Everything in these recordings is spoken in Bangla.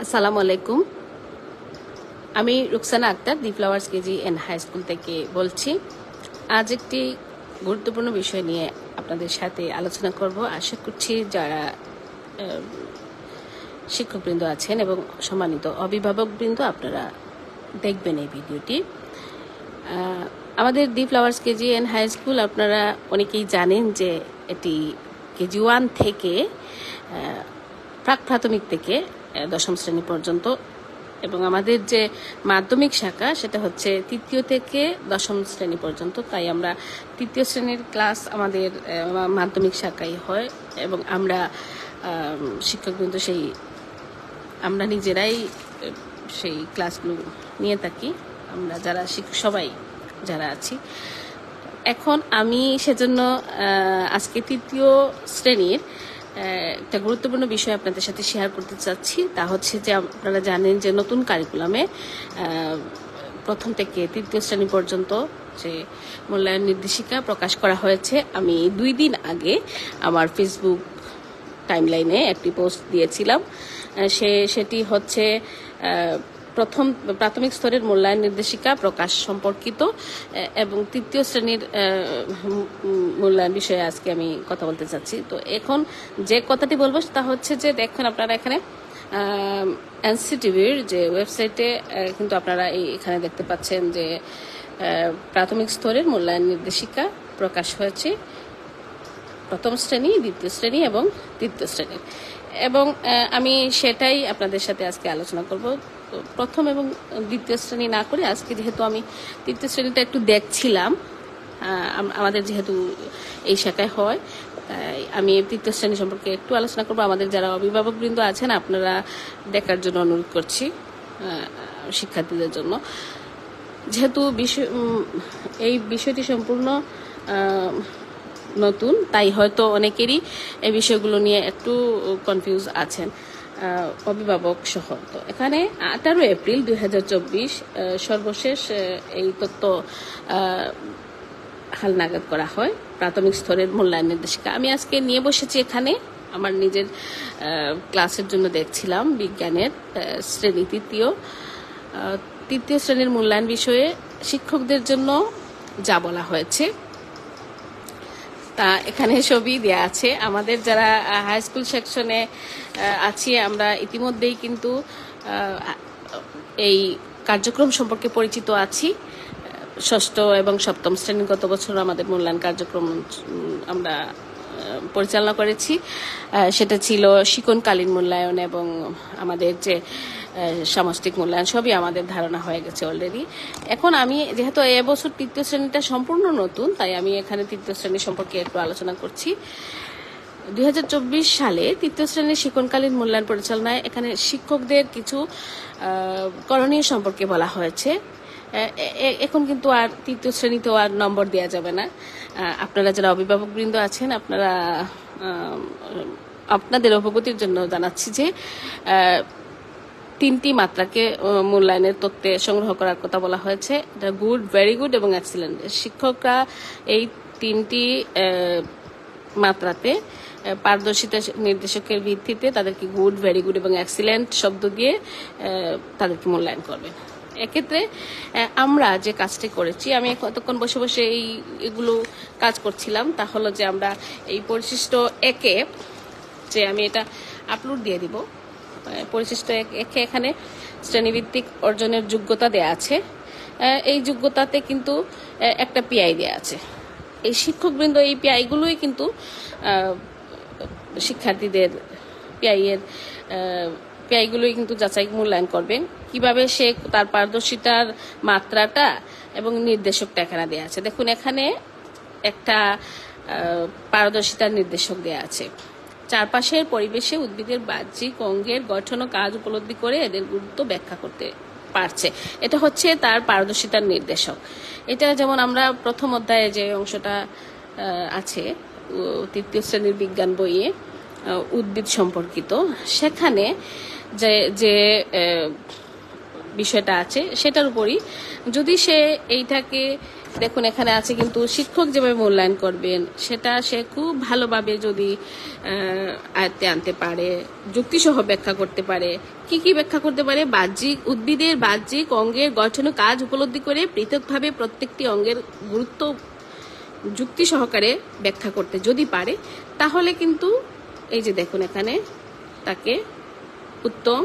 আসসালামু আলাইকুম। আমি Ruksana Akter the Flowers KG and High School থেকে বলছি। আজ একটি গুরুত্বপূর্ণ বিষয় নিয়ে আপনাদের সাথে আলোচনা করব। আশা করছি যারা শিক্ষকবৃন্দ আছেন এবং সম্মানিত অভিভাবকবৃন্দ আপনারা দেখবেন এই ভিডিওটি। আমাদের the Flowers KG and High School আপনারা অনেকেই জানেন যে এটি কেজি 1 থেকে প্রাক প্রাথমিক থেকে দশম শ্রেণী পর্যন্ত, এবং আমাদের যে মাধ্যমিক শাখা সেটা হচ্ছে তৃতীয় থেকে দশম শ্রেণী পর্যন্ত। তাই আমরা তৃতীয় শ্রেণীর ক্লাস আমাদের মাধ্যমিক শাখায় হয় এবং আমরা শিক্ষকবৃন্দ আমরা নিজেরাই সেই ক্লাসগুলো নিয়ে থাকি, আমরা যারা সবাই যারা আছি। এখন আমি সেজন্য আজকে তৃতীয় শ্রেণীর একটা গুরুত্বপূর্ণ বিষয় আপনাদের সাথে শেয়ার করতে চাচ্ছি। তা হচ্ছে যে আপনারা জানেন যে নতুন কারিকুলামে প্রথম থেকে তৃতীয় শ্রেণী পর্যন্ত যে মূল্যায়ন নির্দেশিকা প্রকাশ করা হয়েছে। আমি 2 দিন আগে আমার ফেসবুক টাইমলাইনে একটি পোস্ট দিয়েছিলাম। সেটি হচ্ছে প্রথম প্রাথমিক স্তরের মূল্যায়ন নির্দেশিকা প্রকাশ সম্পর্কিত এবং তৃতীয় শ্রেণীর মূল্যায়ন বিষয়ে আজকে আমি কথা বলতে চাচ্ছি। তো এখন যে কথাটি বলবো তা হচ্ছে যে দেখুন, আপনারা এখানে এনসিটিভির যে ওয়েবসাইটে কিন্তু আপনারা এখানে দেখতে পাচ্ছেন যে প্রাথমিক স্তরের মূল্যায়ন নির্দেশিকা প্রকাশ হয়েছে প্রথম শ্রেণী, দ্বিতীয় শ্রেণী এবং তৃতীয় শ্রেণীর, এবং আমি সেটাই আপনাদের সাথে আজকে আলোচনা করব। প্রথম এবং দ্বিতীয় শ্রেণী না করে আজকে যেহেতু আমি তৃতীয় শ্রেণীটা একটু দেখছিলাম, আমাদের যেহেতু এই শাখায় হয়, তাই আমি তৃতীয় শ্রেণী সম্পর্কে একটু আলোচনা করব। আমাদের যারা অভিভাবকবৃন্দ আছেন আপনারা দেখার জন্য অনুরোধ করছি, শিক্ষার্থীদের জন্য। যেহেতু এই বিষয়টি সম্পূর্ণ নতুন, তাই হয়তো অনেকেরই এই বিষয়গুলো নিয়ে একটু কনফিউজ আছেন, অভিভাবক সহ। তো এখানে 18 এপ্রিল 2024 সর্বশেষ এই তথ্য হালনাগাদ করা হয় প্রাথমিক স্তরের মূল্যায়ন নির্দেশিকা। আমি আজকে নিয়ে বসেছি এখানে আমার নিজের ক্লাসের জন্য দেখছিলাম বিজ্ঞানের শ্রেণী তৃতীয় শ্রেণীর মূল্যায়ন বিষয়ে শিক্ষকদের জন্য যা বলা হয়েছে তা এখানে সবই দেয়া আছে। আমাদের যারা হাই স্কুল সেকশনে আছি আমরা ইতিমধ্যেই কিন্তু এই কার্যক্রম সম্পর্কে পরিচিত আছি। ষষ্ঠ এবং সপ্তম শ্রেণী গত বছর আমাদের মূল্যায়ন কার্যক্রম আমরা পরিচালনা করেছি। সেটা ছিল শিকনকালীন মূল্যায়ন এবং আমাদের যে সামষ্টিক মূল্যায়ন, সবই আমাদের ধারণা হয়ে গেছে অলরেডি। এখন আমি যেহেতু এবছর তৃতীয় শ্রেণীটা সম্পূর্ণ নতুন, তাই আমি এখানে তৃতীয় শ্রেণী সম্পর্কে একটু আলোচনা করছি। 2024 সালে তৃতীয় শ্রেণীর শিক্ষণকালীন মূল্যায়ন পরিচালনায় এখানে শিক্ষকদের কিছু করণীয় সম্পর্কে বলা হয়েছে। এখন কিন্তু আর তৃতীয় শ্রেণীতেও আর নম্বর দেওয়া যাবে না। আপনারা যারা অভিভাবকবৃন্দ আছেন আপনাদের অবগতির জন্য জানাচ্ছি যে 3টি মাত্রাকে মূল্যায়নের তথ্যে সংগ্রহ করার কথা বলা হয়েছে। এটা গুড, ভেরি গুড এবং এক্সিলেন্ট। শিক্ষকরা এই 3টি মাত্রাতে পারদর্শিতা নির্দেশকের ভিত্তিতে তাদেরকে গুড, ভেরি গুড এবং এক্সিলেন্ট শব্দ দিয়ে তাদেরকে মূল্যায়ন করবেন। এক্ষেত্রে আমরা যে কাজটি করেছি, আমি কতক্ষণ বসে বসে এগুলো কাজ করছিলাম, তা হলো যে আমরা এই পরিশিষ্ট একে, যে আমি এটা আপলোড দিয়ে দিব, পরিশিষ্ট একে এখানে শ্রেণীভিত্তিক অর্জনের যোগ্যতা দেয়া আছে। এই যোগ্যতাতে কিন্তু একটা পিআই দেয়া আছে। এই শিক্ষকবৃন্দ এই পিআইগুলোই কিন্তু শিক্ষার্থীদের পিআইগুলোই কিন্তু যাচাই মূল্যায়ন করবেন কিভাবে সে তার পারদর্শিতার মাত্রাটা এবং নির্দেশকটা এখানে দেওয়া আছে। দেখুন, এখানে একটা পারদর্শিতার নির্দেশক দেওয়া আছে। চারপাশের পরিবেশে উদ্ভিদের বাহ্যিক অঙ্গের গঠন ও কাজ উপলব্ধি করে এদের গুরুত্ব ব্যাখ্যা করতে পারছে, এটা হচ্ছে তার পারদর্শিতার নির্দেশক। এটা যেমন আমরা প্রথম অধ্যায়ে যে অংশটা আছে তৃতীয় শ্রেণীর বিজ্ঞান বইয়ে উদ্ভিদ সম্পর্কিত, সেখানে যে বিষয়টা আছে সেটার উপরই যদি সে এইটাকে দেখুন এখানে আছে কিন্তু শিক্ষক যেভাবে মূল্যায়ন করবেন সেটা সে খুব ভালোভাবে যদি আয়ত্তে আনতে পারে, যুক্তিসহ ব্যাখ্যা করতে পারে। কি কি ব্যাখ্যা করতে পারে? উদ্ভিদের বাহ্যিক অঙ্গের গঠন ও কাজ উপলব্ধি করে পৃথকভাবে প্রত্যেকটি অঙ্গের গুরুত্ব যুক্তি সহকারে ব্যাখ্যা করতে যদি পারে, তাহলে কিন্তু এই যে দেখুন এখানে তাকে উত্তম।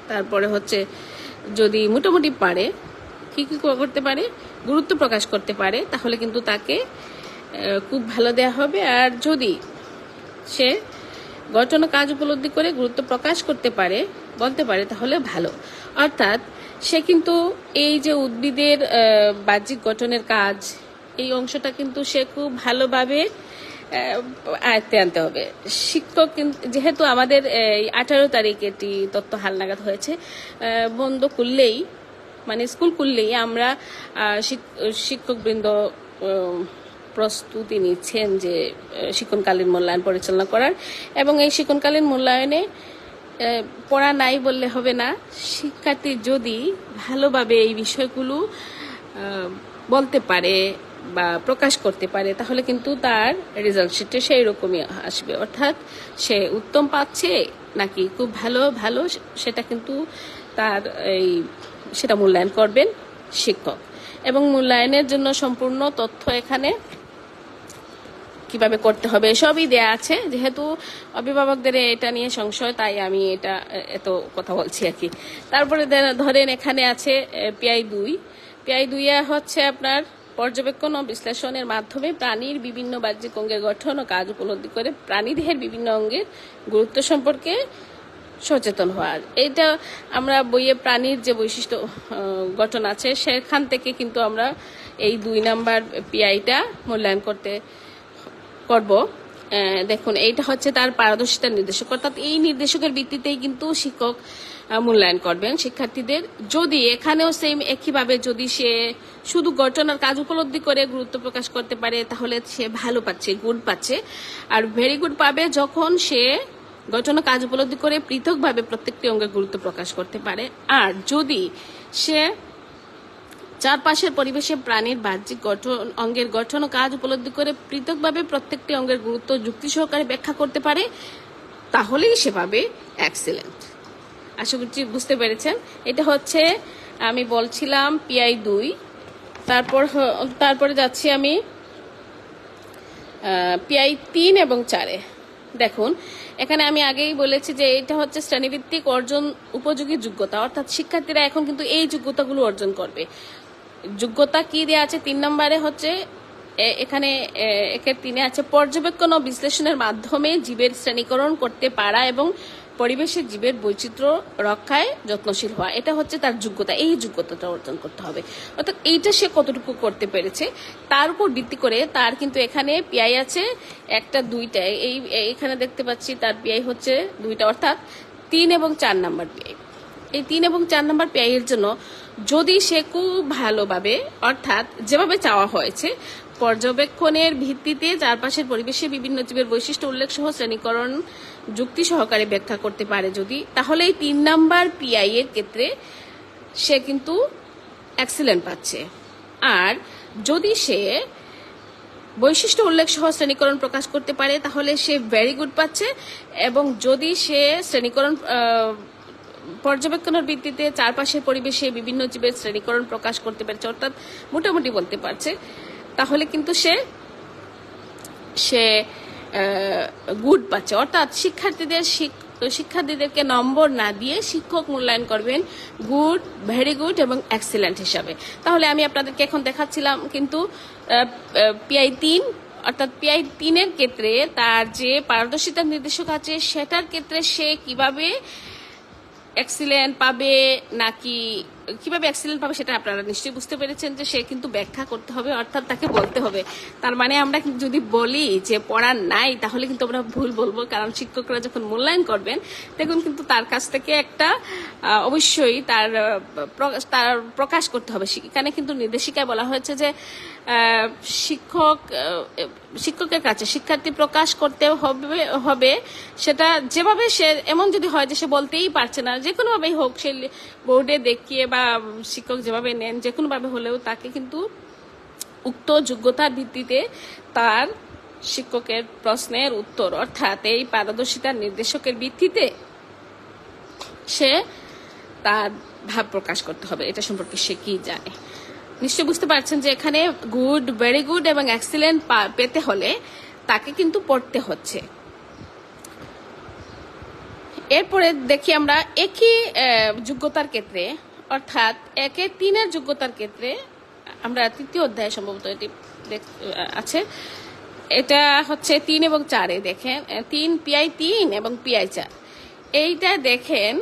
তারপরে হচ্ছে যদি মোটামুটি পারে, কি কি করতে পারে, গুরুত্ব প্রকাশ করতে পারে, তাহলে কিন্তু তাকে খুব ভালো দেয়া হবে। আর যদি সে গঠন কাজ উপলব্ধি করে গুরুত্ব প্রকাশ করতে পারে, বলতে পারে, তাহলে ভালো। অর্থাৎ সে কিন্তু এই যে উদ্ভিদের বাহ্যিক গঠনের কাজ, এই অংশটা কিন্তু সে খুব ভালোভাবে আয়ত্তে আনতে হবে। শিক্ষক যেহেতু আমাদের 18 তারিখ এটি তথ্য হালনাগাদ হয়েছে, বন্ধ করলেই মানে স্কুল খুললেই আমরা শিক্ষকবৃন্দ প্রস্তুতি নিচ্ছেন যে শিক্ষণকালীন মূল্যায়ন পরিচালনা করার। এবং এই শিক্ষণকালীন মূল্যায়নে পড়া নাই বললে হবে না। শিক্ষার্থী যদি ভালোভাবে এই বিষয়গুলো বলতে পারে বা প্রকাশ করতে পারে, তাহলে কিন্তু তার রেজাল্ট শিটে সেই রকমই আসবে। অর্থাৎ সে উত্তম পাচ্ছে নাকি খুব ভালো, সেটা কিন্তু তার সেটা মূল্যায়ন করবেন শিক্ষক। এবং মূল্যায়নের জন্য সম্পূর্ণ তথ্য এখানে কিভাবে করতে হবে সবই দেয়া আছে। যেহেতু অভিভাবকদের এটা নিয়ে সংশয়, তাই আমি এটা এত কথা বলছি আর কি। তারপরে ধরেন এখানে আছে PI2 হচ্ছে আপনার পর্যবেক্ষণ ও বিশ্লেষণের মাধ্যমে প্রাণীর বিভিন্ন বাহ্যিক অঙ্গের গঠন ও কাজ উপলব্ধি করে প্রাণীদেহের বিভিন্ন অঙ্গের গুরুত্ব সম্পর্কে সচেতন হওয়া। এটা আমরা বইয়ে প্রাণীর যে বৈশিষ্ট্য গঠন আছে সেখান থেকে কিন্তু আমরা এই 2 নাম্বার PI-টা মূল্যায়ন করব। দেখুন এইটা হচ্ছে তার পারদর্শিতার নির্দেশক। অর্থাৎ এই নির্দেশকের ভিত্তিতেই কিন্তু শিক্ষক মূল্যায়ন করবেন শিক্ষার্থীদের। যদি এখানেও সেম একইভাবে যদি সে শুধু গঠন আর কাজ উপলব্ধি করে গুরুত্ব প্রকাশ করতে পারে, তাহলে সে ভালো পাচ্ছে, গুড পাচ্ছে। আর ভেরি গুড পাবে যখন সে গঠন ও কাজ উপলব্ধি করে পৃথকভাবে প্রত্যেকটি অঙ্গের গুরুত্ব প্রকাশ করতে পারে। আর যদি সে চারপাশের পরিবেশে প্রাণীর বাহ্যিক অঙ্গের গঠন ও কাজ উপলব্ধি করে পৃথকভাবে প্রত্যেকটি অঙ্গের গুরুত্ব যুক্তি সহকারে ব্যাখ্যা করতে পারে, তাহলেই সে পাবে এক্সেলেন্ট। আশা করছি বুঝতে পেরেছেন। এটা হচ্ছে আমি বলছিলাম PI2। তারপরে যাচ্ছি আমি PI3 এবং 4-এ। দেখুন এখানে আমি আগেই বলেছি যে এটা হচ্ছে শ্রেণীভিত্তিক অর্জন উপযোগী যোগ্যতা। অর্থাৎ শিক্ষার্থীরা এখন কিন্তু এই যোগ্যতাগুলো অর্জন করবে। যোগ্যতা কি দেওয়া আছে 3 নম্বরে হচ্ছে এখানে 3-এ আছে পর্যবেক্ষণ ও বিশ্লেষণের মাধ্যমে জীবের শ্রেণীকরণ করতে পারা এবং পরিবেশের জীবের বৈচিত্র্য রক্ষায় যত্নশীল হওয়া। এটা হচ্ছে তার যোগ্যতা। এই যোগ্যতাটা অর্জন করতে হবে। অর্থাৎ এইটা সে কতটুকু করতে পেরেছে তার উপর ভিত্তি করে তার কিন্তু এখানে PI আছে 1টা 2টা। এইখানে দেখতে পাচ্ছি তার PI হচ্ছে 2টা, অর্থাৎ 3 এবং 4 নাম্বার PI। এই 3 এবং 4 নাম্বার PI এর জন্য যদি সে খুব ভালোভাবে, অর্থাৎ যেভাবে চাওয়া হয়েছে, পর্যবেক্ষণের ভিত্তিতে চারপাশের পরিবেশে বিভিন্ন জীবের বৈশিষ্ট্য উল্লেখ সহ শ্রেণীকরণ যুক্তি সহকারে ব্যাখ্যা করতে পারে যদি, তাহলে এই 3 নাম্বার PI এর ক্ষেত্রে সে কিন্তু এক্সেলেন্ট পাচ্ছে। আর যদি সে বৈশিষ্ট্য উল্লেখ সহ শ্রেণীকরণ প্রকাশ করতে পারে, তাহলে সে ভেরি গুড পাচ্ছে। এবং যদি সে শ্রেণীকরণ পর্যবেক্ষণের ভিত্তিতে চারপাশের পরিবেশে বিভিন্ন জীবের শ্রেণীকরণ প্রকাশ করতে পারছে, অর্থাৎ মোটামুটি বলতে পারছে, তাহলে কিন্তু সে গুড পাচ্ছে। অর্থাৎ শিক্ষার্থীদেরকে নম্বর না দিয়ে শিক্ষক মূল্যায়ন করবেন গুড, ভেরি গুড এবং এক্সেলেন্ট হিসাবে। তাহলে আমি আপনাদেরকে এখন দেখাচ্ছিলাম কিন্তু PI3, অর্থাৎ PI3 এর ক্ষেত্রে তার যে পারদর্শিতার নির্দেশক আছে সেটার ক্ষেত্রে সে কিভাবে এক্সিলেন্ট পাবে নাকি কিভাবে এক্সিলেন্ট পাবে সেটা আপনারা নিশ্চয়ই বুঝতে পেরেছেন যে সে কিন্তু ব্যাখ্যা করতে হবে, অর্থাৎ তাকে বলতে হবে। তার মানে আমরা যদি বলি যে পড়া নাই, তাহলে কিন্তু আমরা ভুল বলবো। কারণ শিক্ষকরা যখন মূল্যায়ন করবেন তখন কিন্তু তার কাছ থেকে একটা অবশ্যই তার প্রকাশ করতে হবে। এখানে কিন্তু নির্দেশিকায় বলা হয়েছে যে শিক্ষকের কাছে শিক্ষার্থী প্রকাশ করতে হবে সেটা যেভাবে সে, এমন যদি হয় যে সে বলতেই পারছে না, যে কোনো ভাবেই হোক, সে বোর্ডে দেখিয়ে বা শিক্ষক যেভাবে নেন যে কোনো ভাবে হলেও তাকে কিন্তু উক্ত যোগ্যতার ভিত্তিতে তার শিক্ষকের প্রশ্নের উত্তর অর্থাৎ এই পারদর্শিতার নির্দেশকের ভিত্তিতে সে তার ভাব প্রকাশ করতে হবে এটা সম্পর্কে সে কি জানে। নিশ্চয় বুঝতে পারছেন যে এখানে গুড, ভেরি গুড এবং এক্সিলেন্ট পেতে হলে তাকে কিন্তু পড়তে হচ্ছে। এরপরে দেখি আমরা একই যোগ্যতার ক্ষেত্রে অর্থাৎ 1-3 যোগ্যতার ক্ষেত্রে আমরা তৃতীয় অধ্যায় সম্ভবত এটি আছে, এটা হচ্ছে 3 এবং 4 দেখেন 3 PI 3 এবং PI 4। এইটা দেখেন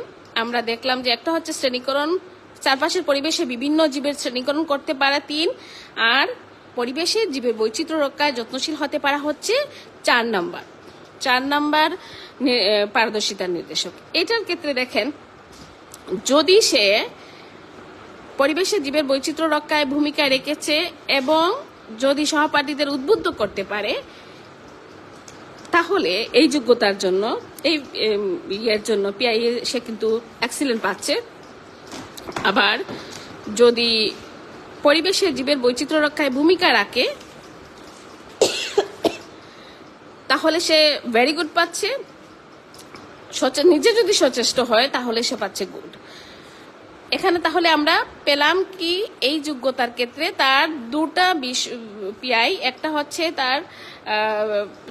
আমরা দেখলাম যে একটা হচ্ছে শ্রেণীকরণ, চারপাশের পরিবেশে বিভিন্ন জীবের শ্রেণীকরণ করতে পারা 3, আর পরিবেশে জীবের বৈচিত্র্য রক্ষায় যত্নশীল হতে পারা হচ্ছে 4 নাম্বার পারদর্শিতার নির্দেশক। এটার ক্ষেত্রে দেখেন যদি সে পরিবেশে জীবের বৈচিত্র্য রক্ষায় ভূমিকা রেখেছে এবং যদি সহপাঠীদের উদ্বুদ্ধ করতে পারে তাহলে এই যোগ্যতার জন্য এই ইয়ের জন্য পিআই সে কিন্তু এক্সিলেন্ট পাচ্ছে। আবার যদি পরিবেশে জীবের বৈচিত্র্য রক্ষায় ভূমিকা রাখে তাহলে সে ভেরি গুড পাচ্ছে, নিজে যদি সচেষ্ট হয় তাহলে সে পাচ্ছে গুড। এখানে তাহলে আমরা পেলাম কি এই যোগ্যতার ক্ষেত্রে তার দুটা পিআই, একটা হচ্ছে তার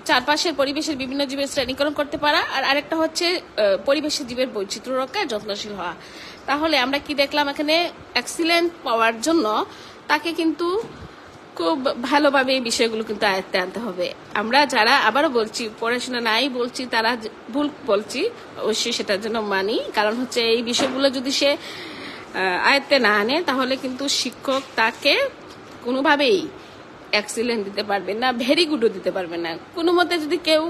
চারপাশের পরিবেশের বিভিন্ন জীবের শ্রেণীকরণ করতে পারা আর আরেকটা হচ্ছে পরিবেশের জীবের বৈচিত্র্য রক্ষায় যত্নশীল হওয়া। তাহলে আমরা কি দেখলাম এখানে এক্সিলেন্ট পাওয়ার জন্য তাকে কিন্তু খুব ভালোভাবে এই বিষয়গুলো কিন্তু আয়ত্তে আনতে হবে। আমরা যারা আবারও বলছি পড়াশোনা নাই বলছি তারা ভুল বলছি, অবশ্যই সেটার জন্য মানি, কারণ হচ্ছে এই বিষয়গুলো যদি সে আয়ত্তে না আনে তাহলে কিন্তু শিক্ষক তাকে কোনোভাবেই এক্সিলেন্ট দিতে পারবে না, ভেরি গুডও দিতে পারবে না। কোনো মতে যদি কেউ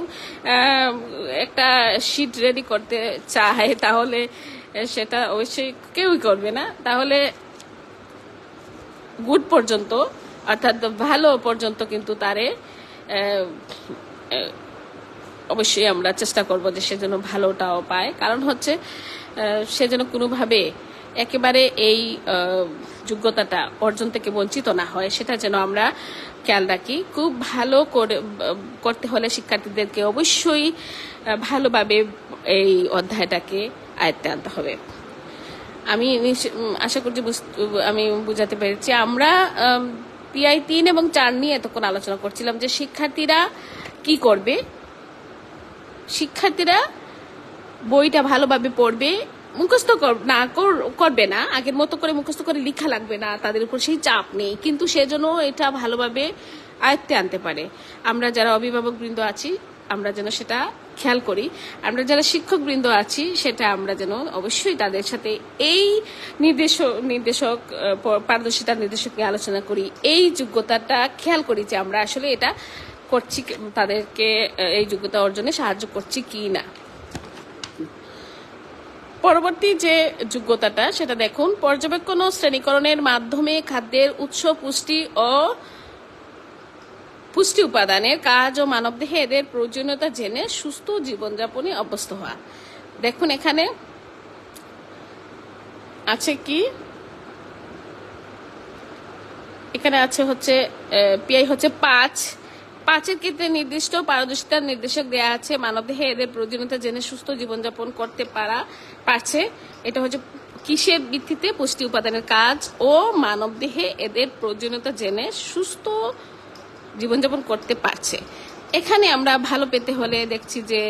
একটা শিট রেডি করতে চায় তাহলে সেটা অবশ্যই কেউই করবে না, তাহলে গুড পর্যন্ত অর্থাৎ ভালো পর্যন্ত কিন্তু তারে অবশ্যই আমরা চেষ্টা করব যে সে যেন ভালোটাও পায়, কারণ হচ্ছে সে যেন কোনোভাবে একেবারে এই যোগ্যতাটা অর্জন থেকে বঞ্চিত না হয় সেটা যেন আমরা খেয়াল রাখি। খুব ভালো করতে হলে শিক্ষার্থীদেরকে অবশ্যই ভালোভাবে এই অধ্যায়টাকে আয়ত্তে আনতে হবে। আমি আশা করছি আমি বুঝাতে পেরেছি। আমরা পিআই 3 এবং 4 নিয়ে এতক্ষণ আলোচনা করছিলাম যে শিক্ষার্থীরা কি করবে। শিক্ষার্থীরা বইটা ভালোভাবে পড়বে, মুখস্থ করবে না, আগের মতো করে মুখস্থ করে লেখা লাগবে না, তাদের উপর সেই চাপ নেই, কিন্তু সেজন্য এটা ভালোভাবে আয়ত্তে আনতে পারে। আমরা যারা অভিভাবক বৃন্দ আছি আমরা যেন সেটা খেয়াল করি, আমরা যারা শিক্ষক বৃন্দ আছি সেটা আমরা যেন অবশ্যই তাদের সাথে এই নির্দেশক পারদর্শিতার নির্দেশক নিয়ে আলোচনা করি, এই যোগ্যতাটা খেয়াল করি যে আমরা আসলে এটা করছি, তাদেরকে এই যোগ্যতা অর্জনে সাহায্য করছি কি না। পরবর্তী যে যোগ্যতাটা সেটা দেখুন, পর্যবেক্ষণ ও শ্রেণীকরণের মাধ্যমে খাদ্যের উৎস, পুষ্টি ও পুষ্টি উপাদানের কাজ ও মানবদেহে এদের প্রয়োজনীয়তা জেনে সুস্থ জীবনযাপনে অভ্যস্ত হওয়া। দেখুন এখানে আছে কি, এখানে আছে হচ্ছে পিআই হচ্ছে 5-এর ক্ষেত্রে নির্দিষ্ট পারদর্শিতার নির্দেশক দেয়া আছে, মানবদেহে এদের প্রয়োজনীয়তা জেনে সুস্থ জীবনযাপন করতে পারছে। এটা হচ্ছে কিসের ভিত্তিতে? পুষ্টি উপাদানের কাজ ও মানবদেহে এদের প্রয়োজনীয়তা জেনে সুস্থ জীবনযাপন করতে পারছে। এখানে আমরা ভালো পেতে হলে দেখছি যে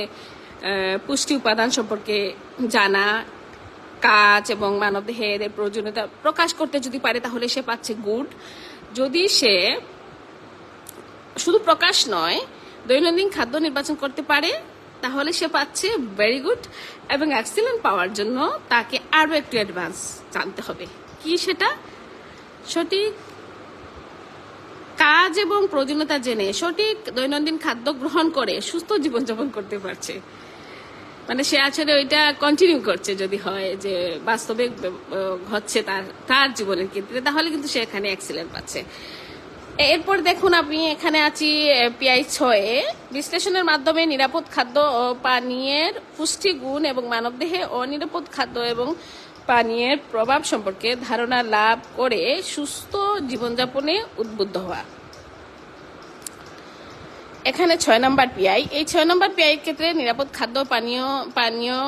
পুষ্টি উপাদান সম্পর্কে জানা, কাজ এবং মানবদেহে এদের প্রয়োজনীয়তা প্রকাশ করতে যদি পারে তাহলে সে পাচ্ছে গুড। যদি সে শুধু প্রকাশ নয় দৈনন্দিন খাদ্য নির্বাচন করতে পারে তাহলে সে পাচ্ছে ভেরি গুড, এবং এক্সিলেন্ট পাওয়ার জন্য তাকে আরো একটু অ্যাডভান্স জানতে হবে। কি সেটা? সঠিক কাজ এবং প্রয়োজনীয়তা জেনে সঠিক দৈনন্দিন খাদ্য গ্রহণ করে সুস্থ জীবনযাপন করতে পারছে, মানে সে আসলে ওইটা কন্টিনিউ করছে যদি হয় যে বাস্তবে হচ্ছে তার জীবনের ক্ষেত্রে, তাহলে কিন্তু সে এখানে এক্সিলেন্ট পাচ্ছে। এরপর দেখুন আমি এখানে আছি পিআই 6-এ। বিশ্লেষণের মাধ্যমে নিরাপদ খাদ্য ও পানীয়ের পুষ্টিগুণ এবং মানবদেহে অনিরাপদ খাদ্য এবং পানীয়ের প্রভাব সম্পর্কে ধারণা লাভ করে সুস্থ জীবনযাপনে উদ্বুদ্ধ হওয়া। এখানে 6 নম্বর পিআই। এই 6 নম্বর পিআই এর ক্ষেত্রে নিরাপদ খাদ্য পানীয়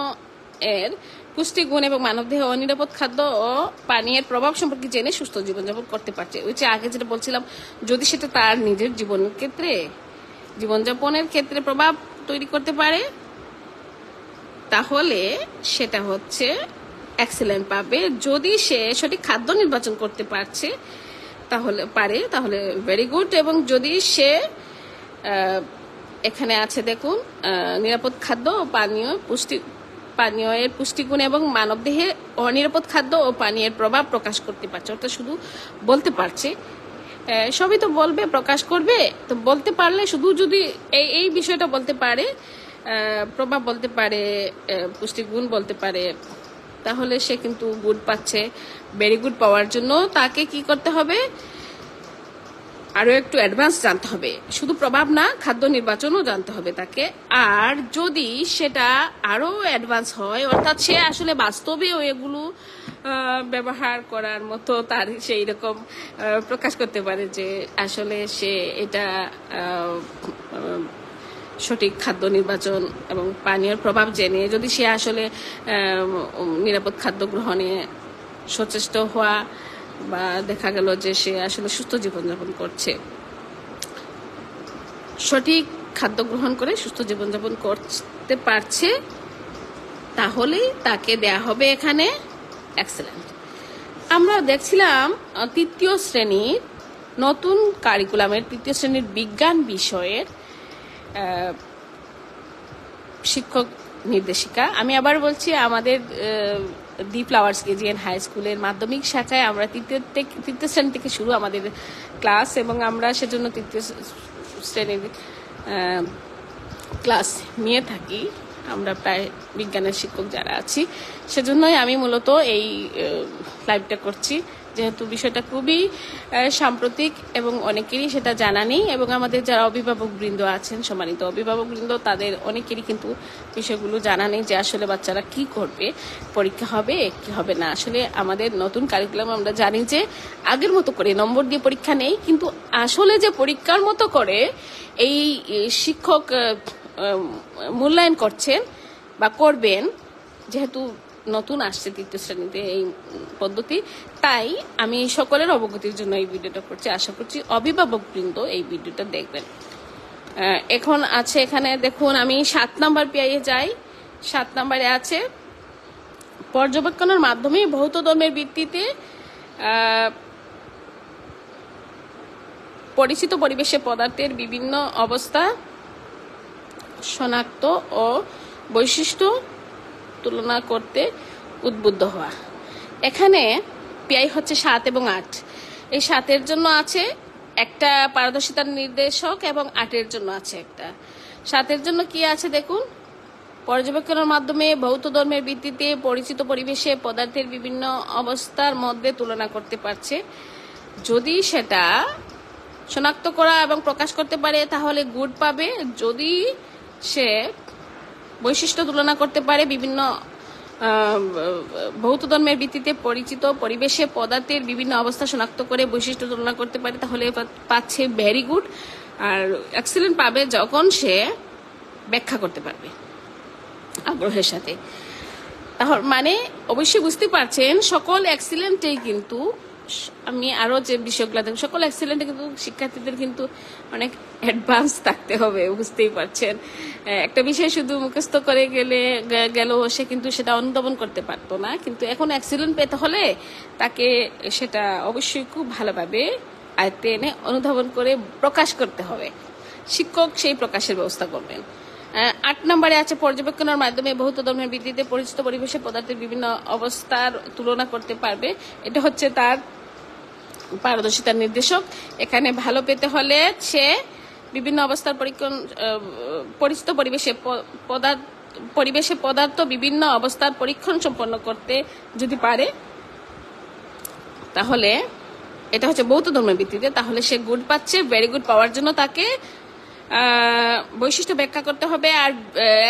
এর পুষ্টিগুণ এবং মানবদেহে অনিরাপদ খাদ্য ও পানীয়ের প্রভাব সম্পর্কে জেনে সুস্থ জীবনযাপন করতে পারছে। ওই যে আগে যেটা বলছিলাম, যদি সেটা তার নিজের জীবনযাপনের ক্ষেত্রে প্রভাব তৈরি করতে পারে, তাহলে সেটা হচ্ছে এক্সেলেন্ট পাবে। যদি সে সঠিক খাদ্য নির্বাচন করতে তাহলে ভেরি গুড। এবং যদি সে এখানে আছে দেখুন নিরাপদ খাদ্য ও পানীয়ের পুষ্টিগুণ এবং মানবদেহে অনিরাপদ খাদ্য ও পানীয়ের প্রভাব প্রকাশ করতে পারছে, অর্থাৎ শুধু বলতে পারছে। সবই তো বলবে, প্রকাশ করবে, তো বলতে পারলে শুধু যদি এই বিষয়টা বলতে পারে, প্রভাব বলতে পারে, পুষ্টিগুণ বলতে পারে, তাহলে সে কিন্তু গুড পাচ্ছে। ভেরি গুড পাওয়ার জন্য তাকে কি করতে হবে, আরো একটু অ্যাডভান্স জানতে হবে। শুধু প্রভাব না, খাদ্য নির্বাচনও জানতে হবে তাকে। আর যদি সেটা আরো অ্যাডভান্স হয়, অর্থাৎ সে আসলে বাস্তবেও এগুলো ব্যবহার করার মতো তার সেই রকম প্রকাশ করতে পারে যে আসলে সে এটা সঠিক খাদ্য নির্বাচন এবং পানীয় প্রভাব জেনে যদি সে আসলে নিরাপদ খাদ্য গ্রহণে সচেষ্ট হওয়া, বা দেখা গেল যে সে আসলে সুস্থ জীবনযাপন করছে, সঠিক খাদ্য গ্রহণ করে সুস্থ জীবনযাপন করতে পারছে, তাহলেই তাকে দেয়া হবে এখানে এক্সেলেন্ট। আমরা দেখছিলাম তৃতীয় শ্রেণীর নতুন কারিকুলামের তৃতীয় শ্রেণীর বিজ্ঞান বিষয়ের শিক্ষক নির্দেশিকা। আমি আবার বলছি, আমাদের দি ফ্লাওয়ার্স কেজিএন হাই স্কুলের মাধ্যমিক শাখায় আমরা তৃতীয় শ্রেণী থেকে শুরু আমাদের ক্লাস, এবং আমরা সেজন্য তৃতীয় শ্রেণীর ক্লাস নিয়ে থাকি। আমরা প্রায় বিজ্ঞানের শিক্ষক যারা আছি, সেজন্যই আমি মূলত এই লাইভটা করছি, যেহেতু বিষয়টা খুবই সাম্প্রতিক এবং অনেকেরই সেটা জানা নেই। এবং আমাদের যারা অভিভাবকবৃন্দ আছেন, সম্মানিত অভিভাবকবৃন্দ, তাদের অনেকেরই কিন্তু বিষয়গুলো জানা নেই যে আসলে বাচ্চারা কি করবে, পরীক্ষা হবে কি হবে না। আসলে আমাদের নতুন কারিকুলাম আমরা জানি যে আগের মতো করে নম্বর দিয়ে পরীক্ষা নেই, কিন্তু আসলে যে পরীক্ষার মতো করে এই শিক্ষক মূল্যায়ন করছেন বা করবেন, যেহেতু নতুন আসছে তৃতীয় শ্রেণীতে এই পদ্ধতি, তাই আমি সকলের অবগতির জন্য এই ভিডিওটা করছি। আশা করছি অভিভাবকবৃন্দ এই ভিডিওটা দেখবেন। এখন আছে এখানে দেখুন, আমি 7 নম্বর পিআইয়ে যাই। 7 নম্বরে আছে পর্যবেক্ষণের মাধ্যমে ভৌত ধর্মের ভিত্তিতে পরিচিত পরিবেশে পদার্থের বিভিন্ন অবস্থা শনাক্ত ও বৈশিষ্ট্য তুলনা করতে উদ্বুদ্ধ হওয়া। এখানে পিআই হচ্ছে 7 এবং 8। এই 7-এর জন্য আছে একটা পারদর্শিতার নির্দেশক এবং 8-এর জন্য আছে একটা। 7-এর জন্য কি আছে দেখুন, পর্যবেক্ষণের মাধ্যমে ভৌত ধর্মের ভিত্তিতে পরিচিত পরিবেশে পদার্থের বিভিন্ন অবস্থার মধ্যে তুলনা করতে পারছে। যদি সেটা শনাক্ত করা এবং প্রকাশ করতে পারে তাহলে গুড পাবে। যদি সে বৈশিষ্ট্য তুলনা করতে পারে, বিভিন্ন ভৌত ধর্মের ভিত্তিতে পরিচিত পরিবেশে পদার্থের বিভিন্ন অবস্থা শনাক্ত করে বৈশিষ্ট্য তুলনা করতে পারে, তাহলে পাচ্ছে ভেরি গুড। আর এক্সেলেন্ট পাবে যখন সে ব্যাখ্যা করতে পারবে আগ্রহের সাথে। তাহলে মানে অবশ্যই বুঝতে পারছেন, সকল এক্সেলেন্টেই কিন্তু, আমি আরো যে বিষয়গুলো দেখব, সকল এক্সেলেন্টে কিন্তু শিক্ষার্থীদের কিন্তু অনেক অ্যাডভান্স থাকতে হবে, বুঝতেই পারছেন। একটা বিষয় শুধু মুখস্থ করে গেল সে কিন্তু সেটা অনুধাবন করতে পারতো না, কিন্তু এখন এক্সেলেন্ট পেতে হলে তাকে সেটা অবশ্যই খুব ভালোভাবে আয়ত্তে এনে অনুধাবন করে প্রকাশ করতে হবে। শিক্ষক সেই প্রকাশের ব্যবস্থা করবেন। 8 নম্বরে আছে পর্যবেক্ষণের মাধ্যমে ভৌত ধর্মের ভিত্তিতে পরিচিত পরিবেশে পদার্থের বিভিন্ন অবস্থার তুলনা করতে পারবে। এটা হচ্ছে তার পারদর্শিতার নির্দেশক। এখানে ভালো পেতে হলে সে বিভিন্ন অবস্থার পরিচিত পরিবেশে পদার্থ বিভিন্ন অবস্থার পরীক্ষণ সম্পন্ন করতে যদি পারে, তাহলে এটা হচ্ছে বৌদ্ধ ধর্মের ভিত্তিতে, তাহলে সে গুড পাচ্ছে। ভেরি গুড পাওয়ার জন্য তাকে বৈশিষ্ট্য ব্যাখ্যা করতে হবে, আর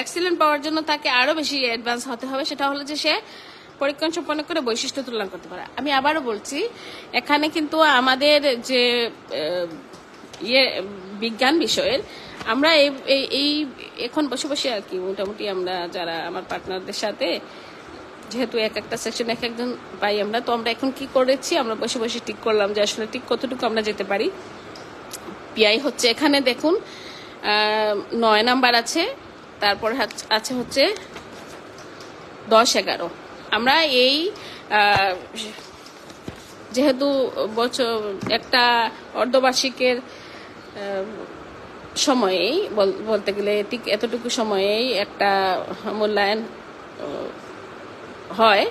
এক্সিলেন্ট পাওয়ার জন্য তাকে আরো বেশি অ্যাডভান্স হতে হবে। সেটা হলো যে সে পরীক্ষা সম্পন্ন করে বৈশিষ্ট্য তুলনা করতে পারে। আমি আবারও বলছি, এখানে কিন্তু আমাদের যে বিজ্ঞান বিষয়ের আমরা এই এখন বসে বসে আর কি মোটামুটি আমরা যারা আমার পার্টনারদের সাথে, যেহেতু এক একটা সেকশন এক একজন পাই আমরা, তো আমরা এখন কি করেছি, আমরা বসে বসে ঠিক করলাম যে আসলে ঠিক কতটুকু আমরা যেতে পারি। পিআই হচ্ছে এখানে দেখুন 9 নাম্বার আছে, তারপর আছে হচ্ছে 10-11। আমরা এই যেহেতু বছর একটা অর্ধবার্ষিকের সময়েই বলতে গেলে ঠিক এতটুকু সময়েই একটা মূল্যায়ন হয়,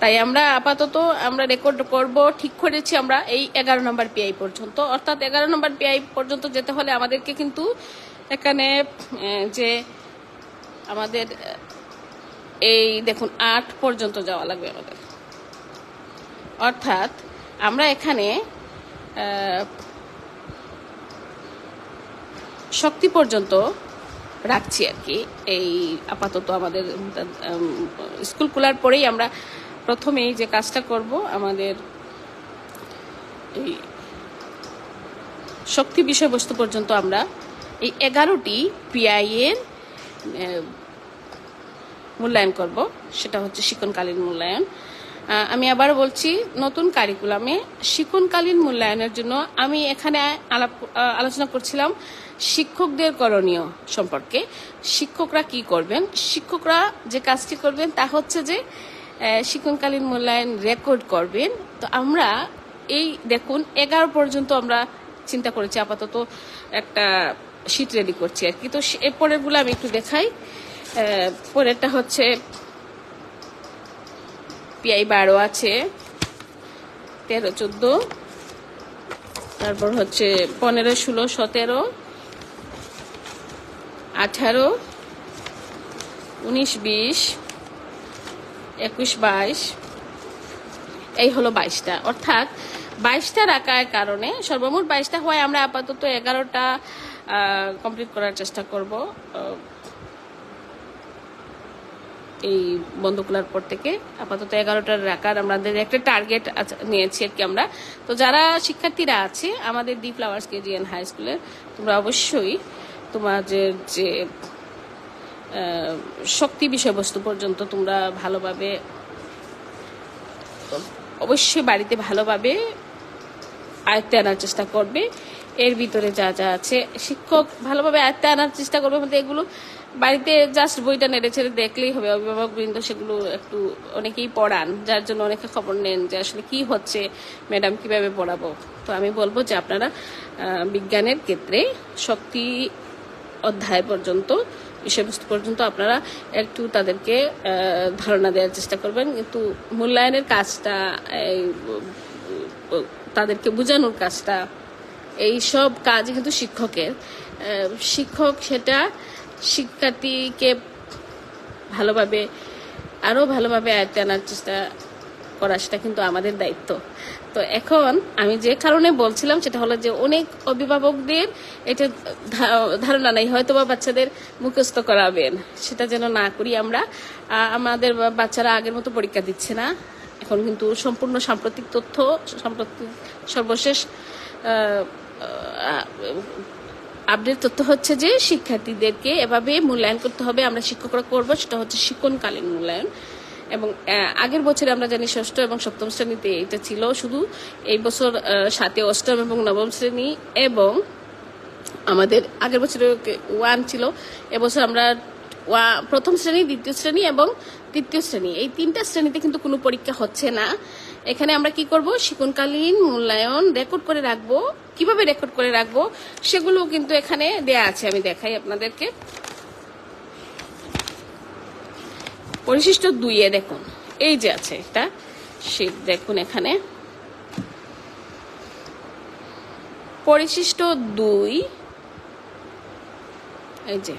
তাই আমরা আপাতত আমরা রেকর্ড করব ঠিক করেছি আমরা এই 11 নম্বর পিআই পর্যন্ত। অর্থাৎ 11 নম্বর পিআই পর্যন্ত যেতে হলে আমাদেরকে কিন্তু এখানে যে আমাদের এই দেখুন 8 পর্যন্ত যাওয়া লাগবে আমাদের। অর্থাৎ আমরা এখানে শক্তি পর্যন্ত রাখছি আর কি। এই আপাতত আমাদের স্কুল খোলার পরেই আমরা প্রথমেই যে কাজটা করব, আমাদের এই শক্তি বিষয়বস্তু পর্যন্ত আমরা এই 11টি পিআই এর মূল্যায়ন করব। সেটা হচ্ছে শিক্ষণকালীন মূল্যায়ন। আমি আবার বলছি, নতুন কারিকুলামে শিক্ষণকালীন মূল্যায়নের জন্য আমি এখানে আলোচনা করছিলাম শিক্ষকদের করণীয় সম্পর্কে। শিক্ষকরা কি করবেন? শিক্ষকরা যে কাজটি করবেন তা হচ্ছে যে শিক্ষণকালীন মূল্যায়ন রেকর্ড করবেন। তো আমরা এই দেখুন 11 পর্যন্ত আমরা চিন্তা করেছি, আপাতত একটা শীট রেডি করছি আর কি। তো এরপরের গুলো আমি একটু দেখাই। পরেরটা হচ্ছে পিআই 12 আছে, 13-14, তারপর হচ্ছে 15-16, 17, 18, 19-20, 21-22, এই হলো 22টা। অর্থাৎ 22টা রাখার কারণে সর্বমোট 22টা হয়, আমরা আপাতত 11টা কমপ্লিট করার চেষ্টা করব এই বন্ধ খোলার পর থেকে। আপাতত 11টার রাখার আমাদের একটা টার্গেট নিয়েছি আর কি আমরা। তো যারা শিক্ষার্থীরা আছে আমাদের the Flowers KG and high স্কুলের, তোমরা অবশ্যই তোমাদের যে শক্তি বিষয়বস্তু পর্যন্ত তোমরা ভালোভাবে অবশ্যই বাড়িতে ভালোভাবে আয়ত্তে আনার চেষ্টা করবে। এর ভিতরে যা যা আছে শিক্ষক ভালোভাবে আয়ত্তে আনার চেষ্টা করবে। আমাদের এগুলো বাড়িতে জাস্ট বইটা নেড়ে ছেড়ে দেখলেই হবে। অভিভাবক বৃন্দ সেগুলো একটু অনেকেই পড়ান, যার জন্য অনেকে খবর নেন যে আসলে কি হচ্ছে, ম্যাডাম কিভাবে পড়াবো। তো আমি বলবো যে আপনারা বিজ্ঞানের ক্ষেত্রে শক্তি অধ্যায় পর্যন্ত বিষয়বস্তু পর্যন্ত আপনারা একটু তাদেরকে ধারণা দেওয়ার চেষ্টা করবেন, কিন্তু মূল্যায়নের কাজটা, তাদেরকে বোঝানোর কাজটা, এই সব কাজ কিন্তু শিক্ষকের। শিক্ষক সেটা শিক্ষার্থীকে ভালোভাবে আরো ভালোভাবে আয়ত্তে আনার চেষ্টা করা, সেটা কিন্তু আমাদের দায়িত্ব। তো এখন আমি যে কারণে বলছিলাম সেটা হলো যে অনেক অভিভাবকদের এটা ধারণা নেই, হয়তো বা বাচ্চাদের মুখস্থ করাবেন, সেটা যেন না করি আমরা। আমাদের বাচ্চারা আগের মতো পরীক্ষা দিচ্ছে না। এখন কিন্তু সম্পূর্ণ সাম্প্রতিক তথ্য, সর্বশেষ আপডেট তথ্য হচ্ছে যে শিক্ষার্থীদেরকে এভাবে মূল্যায়ন করতে হবে। আমরা শিক্ষকরা করবো, সেটা হচ্ছে শিক্ষণকালীন মূল্যায়ন। এবং আগের বছরে আমরা জানি 6ষ্ঠ এবং 7ম শ্রেণীতে এটা ছিল শুধু, এই বছর 7, 8ম এবং 9ম শ্রেণী, এবং আমাদের আগের বছরে 1 ছিল। এবছর আমরা প্রথম শ্রেণী, দ্বিতীয় শ্রেণী এবং তৃতীয় শ্রেণী, এই 3টা শ্রেণীতে কিন্তু কোনো পরীক্ষা হচ্ছে না। এখানে আমরা কি করব, শিক্ষণকালীন মূল্যায়ন রেকর্ড করে রাখবো। কিভাবে রেকর্ড করে রাখবো সেগুলো কিন্তু এখানে দেয়া আছে, আমি দেখাই আপনাদেরকে। পরিশিষ্ট 2-এ দেখুন, এই যে আছে একটা শীট, দেখুন এখানে পরিশিষ্ট 2, এই যে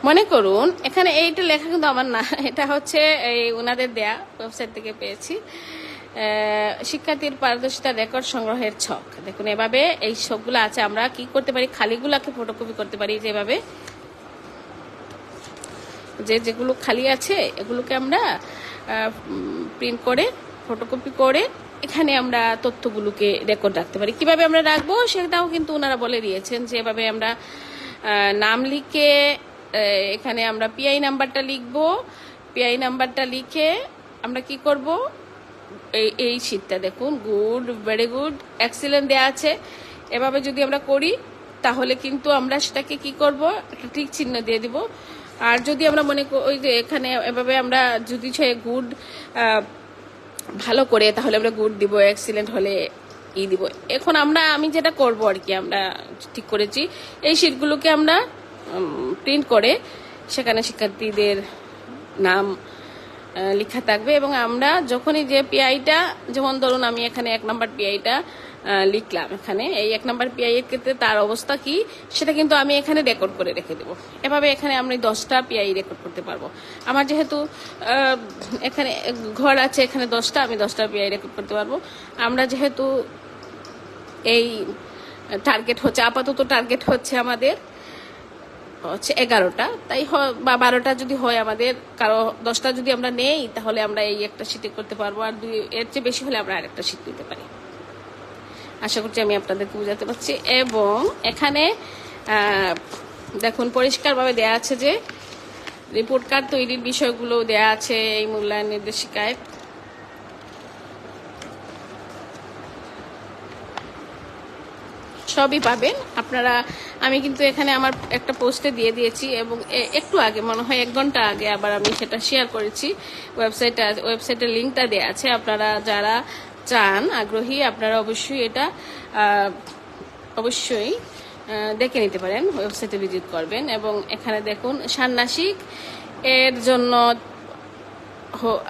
মনে করুন এখানে এইটা লেখা কিন্তু আমার না, এটা হচ্ছে এই ওনাদের দেয়া ওয়েবসাইট থেকে পেয়েছি। শিক্ষার্থীর পারদর্শিতা রেকর্ড সংগ্রহের ছক। দেখুন এভাবে এই ছকগুলো আছে, আমরা কি করতে পারি, খালিগুলাকে ফটোকপি করতে পারি। যেভাবে যেগুলো খালি আছে এগুলোকে আমরা প্রিন্ট করে ফটোকপি করে এখানে আমরা তথ্যগুলোকে রেকর্ড রাখতে পারি। কিভাবে আমরা রাখবো সেটাও কিন্তু ওনারা বলে দিয়েছেন, যে এভাবে আমরা নাম লিখে এখানে আমরা পিআই নাম্বারটা লিখবো। পিআই নাম্বারটা লিখে আমরা কি করব, এই শীটটা দেখুন, গুড, ভেরি গুড, এক্সিলেন্ট দেওয়া আছে। এভাবে যদি আমরা করি তাহলে কিন্তু আমরা সেটাকে কি করব, একটা টিক চিহ্ন দিয়ে দিব। আর যদি আমরা মনে করি ওই যে এখানে এভাবে আমরা যদি গুড ভালো করে, তাহলে আমরা গুড দিব, এক্সিলেন্ট হলে দিব। এখন আমি যেটা করব আর কি, আমরা ঠিক করেছি এই শীটগুলোকে আমরা প্রিন্ট করে সেখানে শিক্ষার্থীদের নাম লেখা থাকবে, এবং আমরা যখনই যে পিআইটা, যেমন ধরুন আমি এখানে 1 নম্বর পিআইটা লিখলাম, এখানে এই 1 নম্বর পিআই এর ক্ষেত্রে তার অবস্থা কি সেটা কিন্তু আমি এখানে রেকর্ড করে রেখে দেবো। এভাবে এখানে আমি 10টা পিআই রেকর্ড করতে পারবো। আমার যেহেতু এখানে ঘর আছে, এখানে 10টা, আমি 10টা পিআই রেকর্ড করতে পারবো। আমরা যেহেতু এই টার্গেট হচ্ছে, আপাতত টার্গেট হচ্ছে আমাদের 11টা, তাই বা 12টা যদি হয় আমাদের, কারো 10টা যদি আমরা নেই তাহলে আমরা এই একটা শীটে করতে পারবো, আর এর চেয়ে বেশি হলে আমরা আরেকটা শীট নিতে পারি। আশা করছি আমি আপনাদেরকে বোঝাতে পারছি। এবং এখানে দেখুন পরিষ্কারভাবে দেয়া আছে যে রিপোর্ট কার্ড তৈরির বিষয়গুলো দেয়া আছে এই মূল্যায়ন নির্দেশিকায়। সবই পাবেন আপনারা। আমি কিন্তু এখানে আমার একটা পোস্টে দিয়ে দিয়েছি, এবং একটু আগে, মনে হয় 1 ঘন্টা আগে আবার আমি সেটা শেয়ার করেছি। ওয়েবসাইটের লিঙ্কটা দেওয়া আছে, আপনারা যারা চান, আগ্রহী, আপনারা অবশ্যই এটা অবশ্যই দেখে নিতে পারেন, ওয়েবসাইটে ভিজিট করবেন। এবং এখানে দেখুন ষান্মাসিক এর জন্য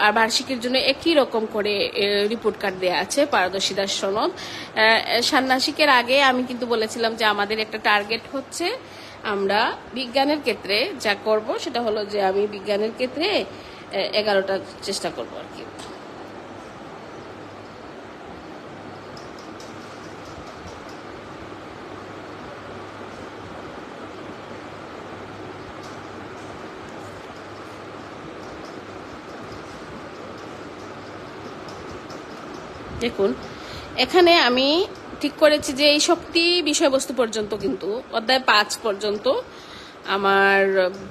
আর বার্ষিকের জন্য একই রকম করে রিপোর্ট কার্ড দেওয়া আছে, পারদর্শিতার সনদ। ষান্মাসিকের আগে আমি কিন্তু বলেছিলাম যে আমাদের একটা টার্গেট হচ্ছে, আমরা বিজ্ঞানের ক্ষেত্রে যা করব সেটা হলো যে আমি বিজ্ঞানের ক্ষেত্রে 11টা চেষ্টা করব আর কি। দেখুন এখানে আমি ঠিক করেছি যে এই শক্তি বিষয়বস্তু পর্যন্ত, কিন্তু অধ্যায় 5 পর্যন্ত আমার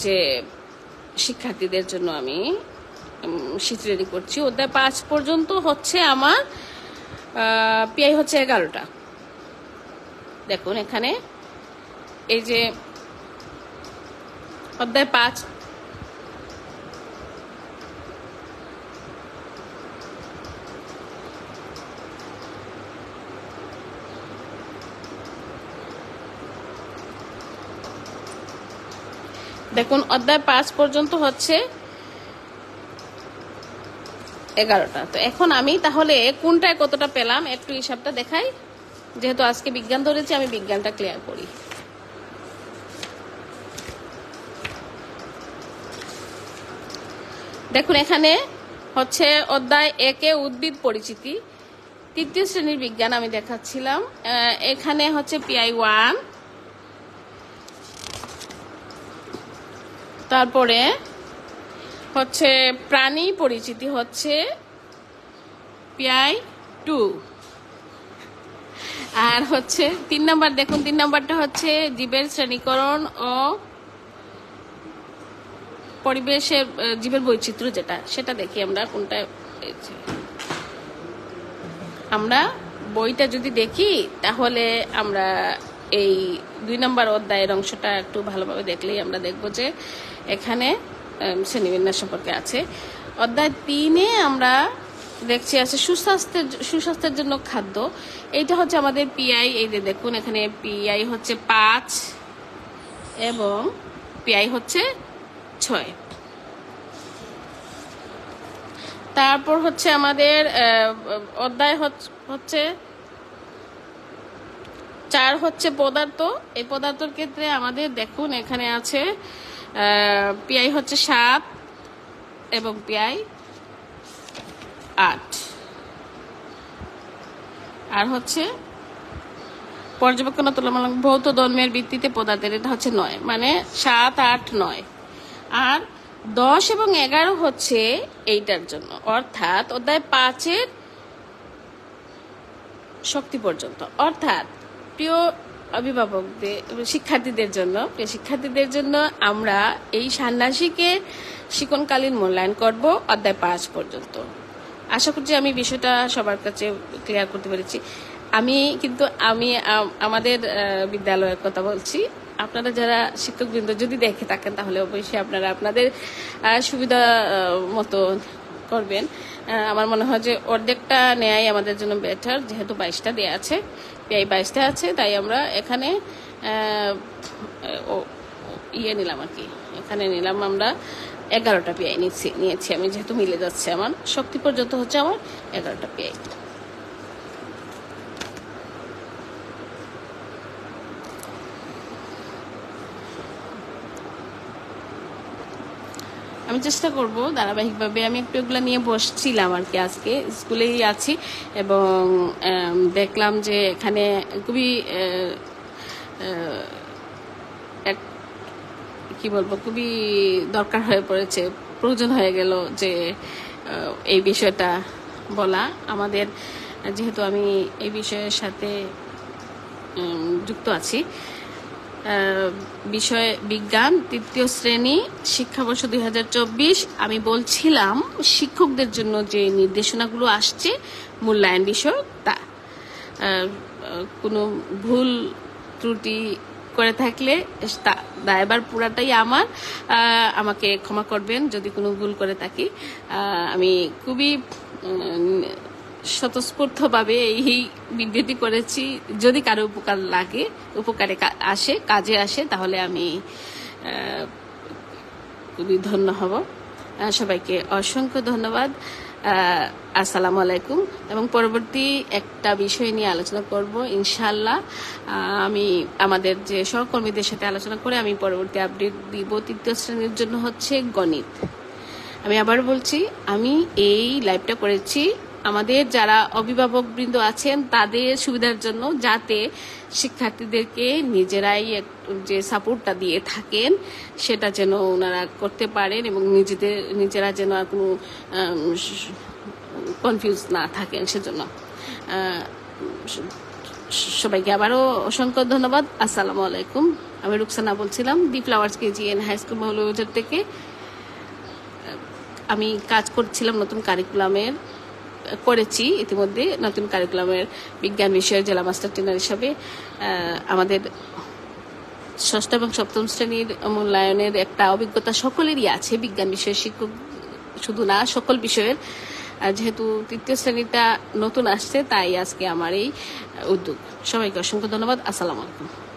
যে শিক্ষার্থীদের জন্য আমি শীট রেডি করছি, অধ্যায় 5 পর্যন্ত হচ্ছে আমার পিআই হচ্ছে 11টা। দেখুন এখানে এই যে অধ্যায় 5, দেখুন অধ্যায় 5 পর্যন্ত হচ্ছে 11টা। তো এখন আমি তাহলে কোনটায় কতটা পেলাম একটু হিসাবটা দেখাই। যেহেতু আজকে বিজ্ঞান ধরেছি, আমি বিজ্ঞানটা ক্লিয়ার করি। দেখুন এখানে হচ্ছে অধ্যায় 1-এ উদ্ভিদ পরিচিতি, 3য় শ্রেণীর বিজ্ঞান আমি দেখাচ্ছিলাম। এখানে হচ্ছে পিআই 1, তারপরে হচ্ছে প্রাণী পরিচিতি হচ্ছে পিআই 2, আর হচ্ছে 3 নম্বর, দেখুন 3 নম্বরটা হচ্ছে জীবের শ্রেণীকরণ ও পরিবেশের জীবের বৈচিত্র্য, যেটা সেটা দেখি আমরা কোনটা। আমরা বইটা যদি দেখি তাহলে আমরা এই 2 নম্বর অধ্যায়ের অংশটা একটু ভালোভাবে দেখলেই আমরা দেখব যে এখানে শ্রেণীবিন্যাস সম্পর্কে আছে। অধ্যায় 3-এ আমরা দেখছি আছে সুস্বাস্থ্যের জন্য খাদ্য। এইটা হচ্ছে আমাদের পিআই। এই যে দেখুন এখানে পিআই হচ্ছে 5 এবং পিআই হচ্ছে 6। তারপর হচ্ছে আমাদের অধ্যায় হচ্ছে 4 হচ্ছে পদার্থ। এই পদার্থের ক্ষেত্রে আমাদের দেখুন এখানে আছে পিআই হচ্ছে 7 এবং পিআই 8। আর হচ্ছে পর্যবেক্ষণ ও তুলনামূলক ভৌত ধর্মের ভিত্তিতে পদার্থের, এটা হচ্ছে 9, মানে 7, 8, 9। আর 10 এবং 11 হচ্ছে এইটার জন্য, অর্থাৎ অধ্যায় 5-এর শক্তি পর্যন্ত। অর্থাৎ প্রিয় অভিভাবকদের, শিক্ষার্থীদের জন্য আমরা এই ষান্মাসিকের শিক্ষণকালীন মূল্যায়ন করব অধ্যায় 5 পর্যন্ত। আশা করছি আমি বিষয়টা সবার কাছে ক্লিয়ার করতে পেরেছি। আমি আমাদের বিদ্যালয়ের কথা বলছি। আপনারা যারা শিক্ষকবৃন্দ যদি দেখে থাকেন তাহলে অবশ্যই আপনারা আপনাদের সুবিধা মতো করবেন। আমার মনে হয় যে অর্ধেকটা নেয়াই আমাদের জন্য বেটার, যেহেতু 22টা দেওয়া আছে, প্রায় 22টা আছে, তাই আমরা এখানে নিলাম আর কি। এখানে নিলাম আমরা 11টা পিআই নিয়েছি আমি, যেহেতু মিলে যাচ্ছে। আমার শক্তি পর্যন্ত হচ্ছে আমার 11টা পিআই। আমি চেষ্টা করব ধারাবাহিকভাবে। আমি একটু এগুলো নিয়ে বসছিলাম আর কি, আজকে স্কুলেই আছি এবং দেখলাম যে এখানে খুবই খুবই দরকার হয়ে পড়েছে, প্রয়োজন হয়ে গেল যে এই বিষয়টা বলা আমাদের, যেহেতু আমি এই বিষয়ের সাথে যুক্ত আছি। বিষয় বিজ্ঞান, 3য় শ্রেণী, শিক্ষাবর্ষ 2024। আমি বলছিলাম শিক্ষকদের জন্য যে নির্দেশনাগুলো আসছে মূল্যায়ন বিষয়, তা কোনো ভুল ত্রুটি করে থাকলে দায়ভার পুরাটাই আমার। আমাকে ক্ষমা করবেন যদি কোনো ভুল করে থাকি। আমি খুবই স্বতঃস্ফূর্তভাবে এই বিবৃতি করেছি। যদি কারো কাজে আসে তাহলে আমি খুবই ধন্য হব। সবাইকে অসংখ্য ধন্যবাদ। আসসালামু আলাইকুম। এবং পরবর্তী একটা বিষয় নিয়ে আলোচনা করব ইনশাআল্লাহ। আমি আমাদের যে সহকর্মীদের সাথে আলোচনা করে আমি পরবর্তী আপডেট দিব। 3য় শ্রেণীর জন্য হচ্ছে গণিত। আমি আবার বলছি, আমি এই লাইভটা করেছি আমাদের যারা অভিভাবকবৃন্দ আছেন তাদের সুবিধার জন্য, যাতে শিক্ষার্থীদেরকে নিজেরাই যে সাপোর্টটা দিয়ে থাকেন সেটা যেন ওনারা করতে পারেন এবং নিজেরা যেন আর কোনো কনফিউজ না থাকেন, সেজন্য সবাইকে আবারও অসংখ্য ধন্যবাদ। আসসালামু আলাইকুম। আমি রুকসানা বলছিলাম, the Flowers KG and High School Moulvibazar থেকে। আমি কাজ করছিলাম নতুন কারিকুলামের, করেছি ইতিমধ্যে নতুন কারিকুলামের বিজ্ঞান বিষয়ের জেলা মাস্টার ট্রেনার হিসাবে। আমাদের 6ষ্ঠ এবং 7ম শ্রেণীর মূল্যায়নের একটা অভিজ্ঞতা সকলেরই আছে, বিজ্ঞান বিষয়ের শিক্ষক শুধু না, সকল বিষয়ের। যেহেতু 3য় শ্রেণীটা নতুন আসছে, তাই আজকে আমার এই উদ্যোগ। সবাইকে অসংখ্য ধন্যবাদ। আসসালামু আলাইকুম।